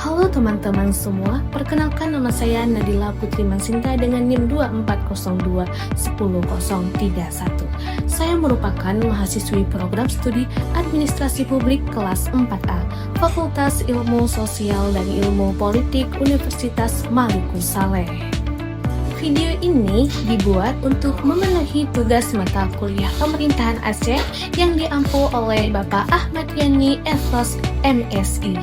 Halo teman-teman semua, perkenalkan nama saya Nadila Putri Mansinta dengan NIM 24021031. Saya merupakan mahasiswi program studi Administrasi Publik kelas 4A, Fakultas Ilmu Sosial dan Ilmu Politik Universitas Maluku Saleh. Video ini dibuat untuk memenuhi tugas mata kuliah Pemerintahan Aceh yang diampu oleh Bapak Ahmad Yani Efros MSI.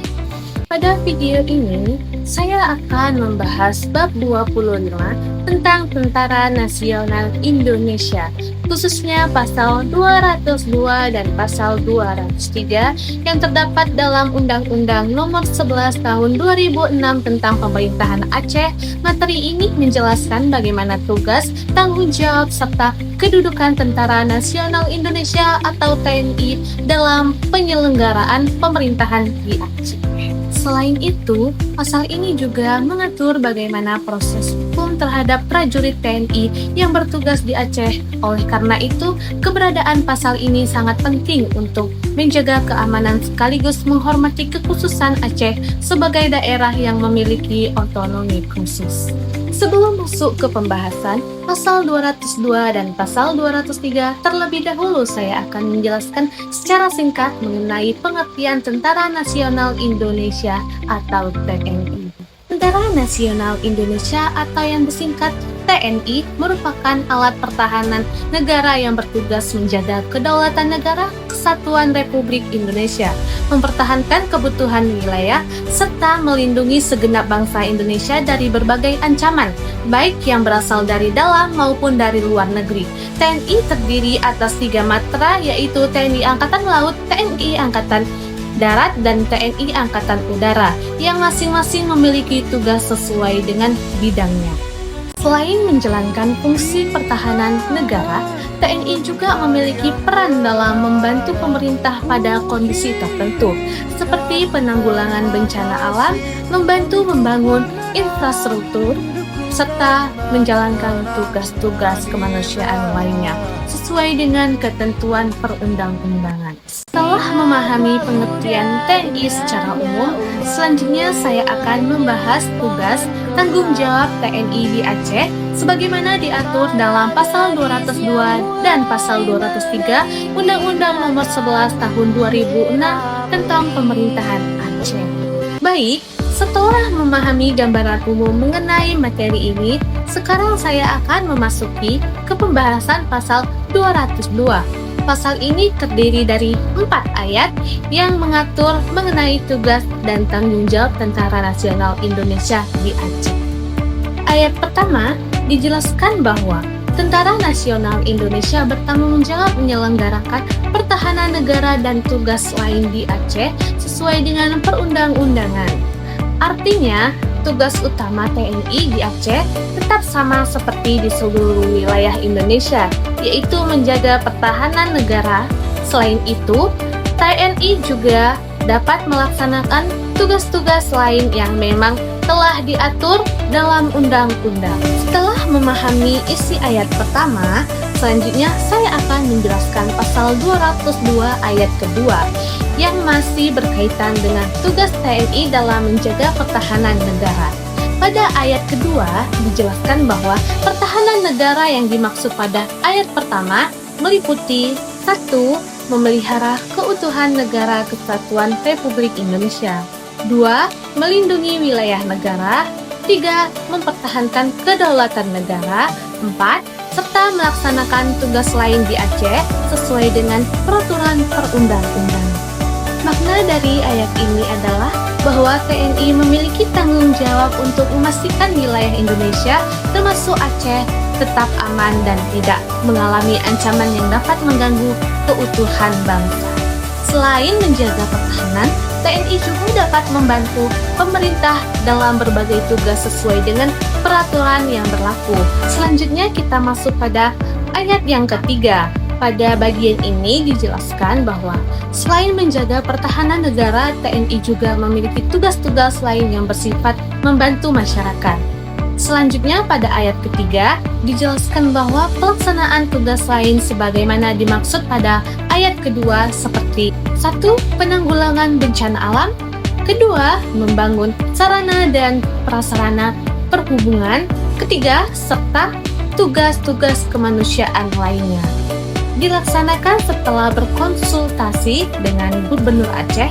Pada video ini, saya akan membahas bab 25 tentang Tentara Nasional Indonesia, khususnya pasal 202 dan pasal 203 yang terdapat dalam Undang-Undang Nomor 11 Tahun 2006 tentang Pemerintahan Aceh. Materi ini menjelaskan bagaimana tugas, tanggung jawab, serta kedudukan Tentara Nasional Indonesia atau TNI dalam penyelenggaraan pemerintahan di Aceh. Selain itu, pasal ini juga mengatur bagaimana proses hukum terhadap prajurit TNI yang bertugas di Aceh. Oleh karena itu, keberadaan pasal ini sangat penting untuk menjaga keamanan sekaligus menghormati kekhususan Aceh sebagai daerah yang memiliki otonomi khusus. Sebelum masuk ke pembahasan pasal 202 dan pasal 203, terlebih dahulu saya akan menjelaskan secara singkat mengenai pengertian Tentara Nasional Indonesia atau TNI. Tentara Nasional Indonesia atau yang disingkat TNI merupakan alat pertahanan negara yang bertugas menjaga kedaulatan negara, kesatuan Republik Indonesia, mempertahankan kebutuhan wilayah, serta melindungi segenap bangsa Indonesia dari berbagai ancaman, baik yang berasal dari dalam maupun dari luar negeri. TNI terdiri atas 3 matra, yaitu TNI Angkatan Laut, TNI Angkatan Darat, dan TNI Angkatan Udara, yang masing-masing memiliki tugas sesuai dengan bidangnya. Selain menjalankan fungsi pertahanan negara, TNI juga memiliki peran dalam membantu pemerintah pada kondisi tertentu, seperti penanggulangan bencana alam, membantu membangun infrastruktur, serta menjalankan tugas-tugas kemanusiaan lainnya sesuai dengan ketentuan perundang-undangan. Setelah memahami pengertian TNI secara umum, selanjutnya saya akan membahas tugas tanggung jawab TNI di Aceh sebagaimana diatur dalam pasal 202 dan pasal 203 Undang-Undang Nomor 11 Tahun 2006 tentang Pemerintahan Aceh. Baik, setelah memahami gambaran umum mengenai materi ini, sekarang saya akan memasuki ke pembahasan pasal 202. Pasal ini terdiri dari 4 ayat yang mengatur mengenai tugas dan tanggung jawab Tentara Nasional Indonesia di Aceh. Ayat pertama dijelaskan bahwa Tentara Nasional Indonesia bertanggung jawab menyelenggarakan pertahanan negara dan tugas lain di Aceh sesuai dengan perundang-undangan. Artinya, tugas utama TNI di Aceh tetap sama seperti di seluruh wilayah Indonesia, yaitu menjaga pertahanan negara. Selain itu, TNI juga dapat melaksanakan tugas-tugas lain yang memang telah diatur dalam undang-undang. Setelah memahami isi ayat pertama, selanjutnya saya akan menjelaskan pasal 202 ayat kedua yang masih berkaitan dengan tugas TNI dalam menjaga pertahanan negara. Pada ayat kedua dijelaskan bahwa pertahanan negara yang dimaksud pada ayat pertama meliputi 1. Memelihara keutuhan negara kesatuan Republik Indonesia, 2. Melindungi wilayah negara, 3. Mempertahankan kedaulatan negara, 4. Serta melaksanakan tugas lain di Aceh sesuai dengan peraturan perundang-undangan. Makna dari ayat ini adalah bahwa TNI memiliki tanggung jawab untuk memastikan wilayah Indonesia, termasuk Aceh, tetap aman dan tidak mengalami ancaman yang dapat mengganggu keutuhan bangsa. Selain menjaga pertahanan, TNI juga dapat membantu pemerintah dalam berbagai tugas sesuai dengan peraturan yang berlaku. Selanjutnya kita masuk pada ayat yang ketiga. Pada bagian ini dijelaskan bahwa selain menjaga pertahanan negara, TNI juga memiliki tugas-tugas lain yang bersifat membantu masyarakat. Selanjutnya pada ayat ketiga dijelaskan bahwa pelaksanaan tugas lain sebagaimana dimaksud pada ayat kedua seperti 1. Penanggulangan bencana alam, kedua kedua, membangun sarana dan prasarana perhubungan, ketiga, serta tugas-tugas kemanusiaan lainnya. Dilaksanakan setelah berkonsultasi dengan Gubernur Aceh.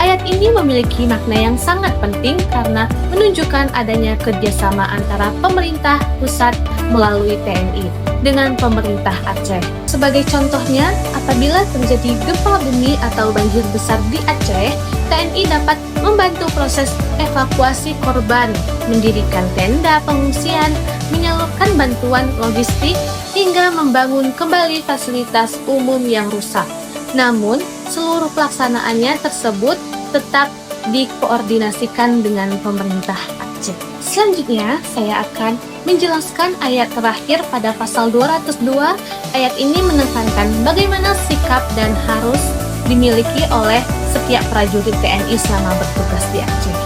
Ayat ini memiliki makna yang sangat penting karena menunjukkan adanya kerjasama antara pemerintah pusat melalui TNI dengan pemerintah Aceh. Sebagai contohnya, apabila terjadi gempa bumi atau banjir besar di Aceh, TNI dapat membantu proses evakuasi korban, mendirikan tenda pengungsian, menyalurkan bantuan logistik, hingga membangun kembali fasilitas umum yang rusak. Namun, seluruh pelaksanaannya tersebut tetap dikoordinasikan dengan pemerintah Aceh. Selanjutnya, saya akan menjelaskan ayat terakhir pada pasal 202. Ayat ini menekankan bagaimana sikap dan harus dimiliki oleh setiap prajurit TNI selama bertugas di Aceh.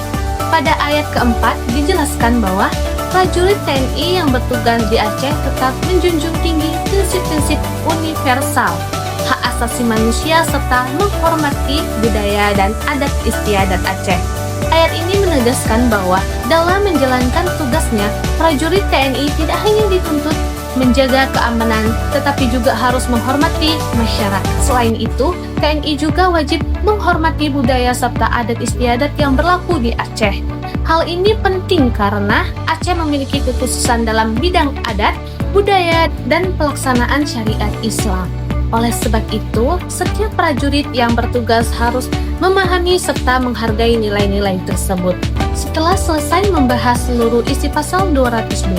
Pada ayat keempat, dijelaskan bahwa prajurit TNI yang bertugas di Aceh tetap menjunjung tinggi prinsip-prinsip universal, hak asasi manusia, serta menghormati budaya dan adat istiadat Aceh. Ayat ini menegaskan bahwa dalam menjalankan tugasnya, prajurit TNI tidak hanya dituntut menjaga keamanan, tetapi juga harus menghormati masyarakat. Selain itu, TNI juga wajib menghormati budaya serta adat istiadat yang berlaku di Aceh. Hal ini penting karena Aceh memiliki kekhususan dalam bidang adat, budaya, dan pelaksanaan syariat Islam. Oleh sebab itu, setiap prajurit yang bertugas harus memahami serta menghargai nilai-nilai tersebut. Setelah selesai membahas seluruh isi pasal 202,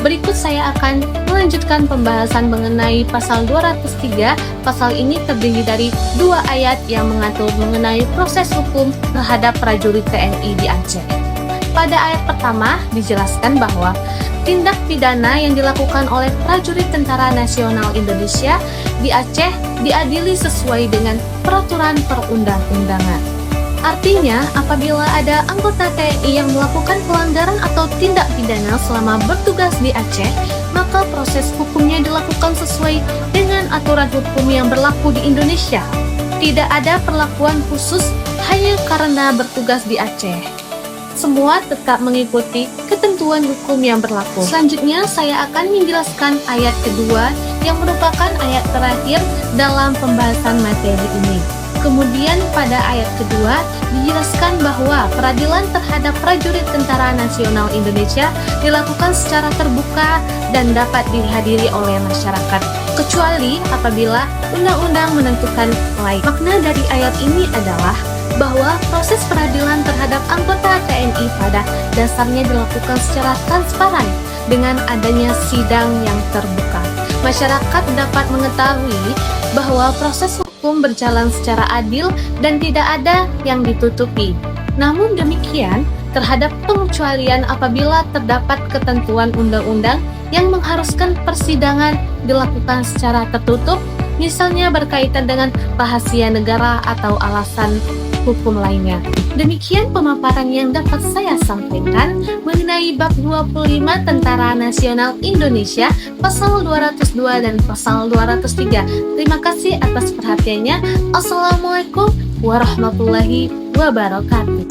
berikut saya akan melanjutkan pembahasan mengenai pasal 203. Pasal ini terdiri dari 2 ayat yang mengatur mengenai proses hukum terhadap prajurit TNI di Aceh. Pada ayat pertama dijelaskan bahwa tindak pidana yang dilakukan oleh prajurit Tentara Nasional Indonesia di Aceh diadili sesuai dengan peraturan perundang-undangan. Artinya, apabila ada anggota TNI yang melakukan pelanggaran atau tindak pidana selama bertugas di Aceh, maka proses hukumnya dilakukan sesuai dengan aturan hukum yang berlaku di Indonesia. Tidak ada perlakuan khusus hanya karena bertugas di Aceh. Semua tetap mengikuti ketentuan hukum yang berlaku. Selanjutnya, saya akan menjelaskan ayat kedua yang merupakan ayat terakhir dalam pembahasan materi ini. Kemudian pada ayat kedua dijelaskan bahwa peradilan terhadap prajurit Tentara Nasional Indonesia dilakukan secara terbuka dan dapat dihadiri oleh masyarakat, kecuali apabila undang-undang menentukan lain. Makna dari ayat ini adalah bahwa proses peradilan terhadap anggota TNI pada dasarnya dilakukan secara transparan dengan adanya sidang yang terbuka. Masyarakat dapat mengetahui bahwa proses hukum berjalan secara adil dan tidak ada yang ditutupi. Namun demikian, terhadap pengecualian apabila terdapat ketentuan undang-undang yang mengharuskan persidangan dilakukan secara tertutup, misalnya berkaitan dengan rahasia negara atau alasan hukum lainnya. Demikian pemaparan yang dapat saya sampaikan mengenai bab 25 Tentara Nasional Indonesia, pasal 202 dan pasal 203. Terima kasih atas perhatiannya. Assalamualaikum warahmatullahi wabarakatuh.